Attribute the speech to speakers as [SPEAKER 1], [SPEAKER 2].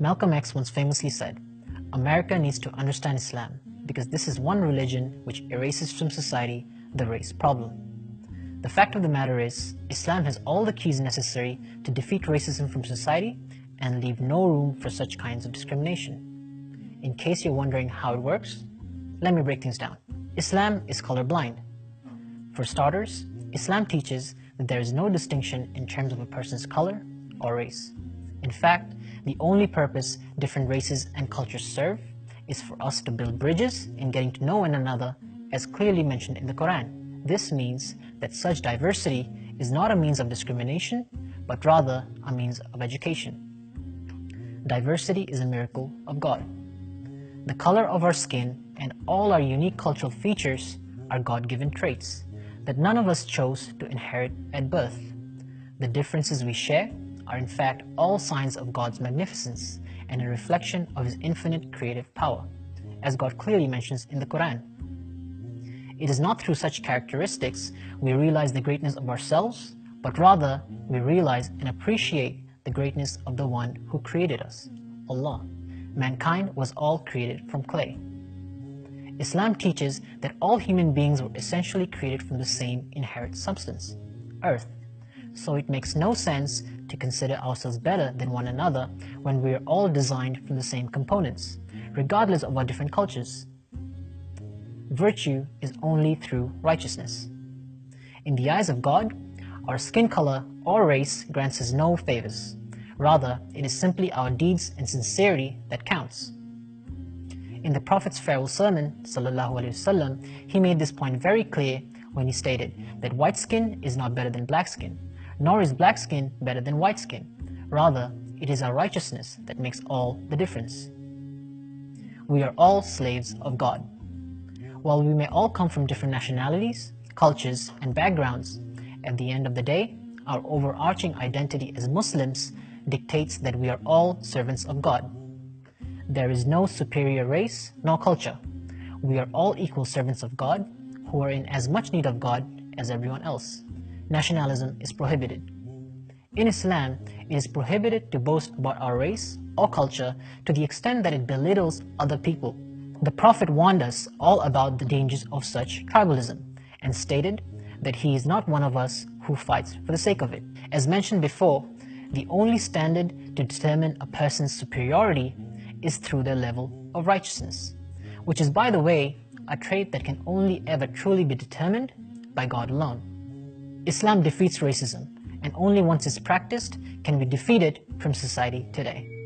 [SPEAKER 1] Malcolm X once famously said, "America needs to understand Islam because this is one religion which erases from society the race problem." The fact of the matter is, Islam has all the keys necessary to defeat racism from society and leave no room for such kinds of discrimination. In case you're wondering how it works, let me break things down. Islam is colorblind. For starters, Islam teaches that there is no distinction in terms of a person's color or race. In fact, the only purpose different races and cultures serve is for us to build bridges in getting to know one another, as clearly mentioned in the Quran. This means that such diversity is not a means of discrimination, but rather a means of education. Diversity is a miracle of God. The color of our skin and all our unique cultural features are God-given traits that none of us chose to inherit at birth. The differences we share are in fact all signs of God's magnificence and a reflection of His infinite creative power, as God clearly mentions in the Quran. It is not through such characteristics we realize the greatness of ourselves, but rather we realize and appreciate the greatness of the one who created us, Allah. Mankind was all created from clay. Islam teaches that all human beings were essentially created from the same inherent substance, earth. So it makes no sense to consider ourselves better than one another when we are all designed from the same components, regardless of our different cultures. Virtue is only through righteousness. In the eyes of God, our skin color or race grants us no favors. Rather, it is simply our deeds and sincerity that counts. In the Prophet's farewell sermon, sallallahu alaihi wasallam, he made this point very clear when he stated that white skin is not better than black skin, nor is black skin better than white skin. Rather, it is our righteousness that makes all the difference. We are all slaves of God. While we may all come from different nationalities, cultures, and backgrounds, at the end of the day, our overarching identity as Muslims dictates that we are all servants of God. There is no superior race nor culture. We are all equal servants of God who are in as much need of God as everyone else. Nationalism is prohibited. In Islam, it is prohibited to boast about our race or culture to the extent that it belittles other people. The Prophet warned us all about the dangers of such tribalism and stated that he is not one of us who fights for the sake of it. As mentioned before, the only standard to determine a person's superiority is through their level of righteousness, which is, by the way, a trait that can only ever truly be determined by God alone. Islam defeats racism, and only once it's practiced can we defeat it from society today.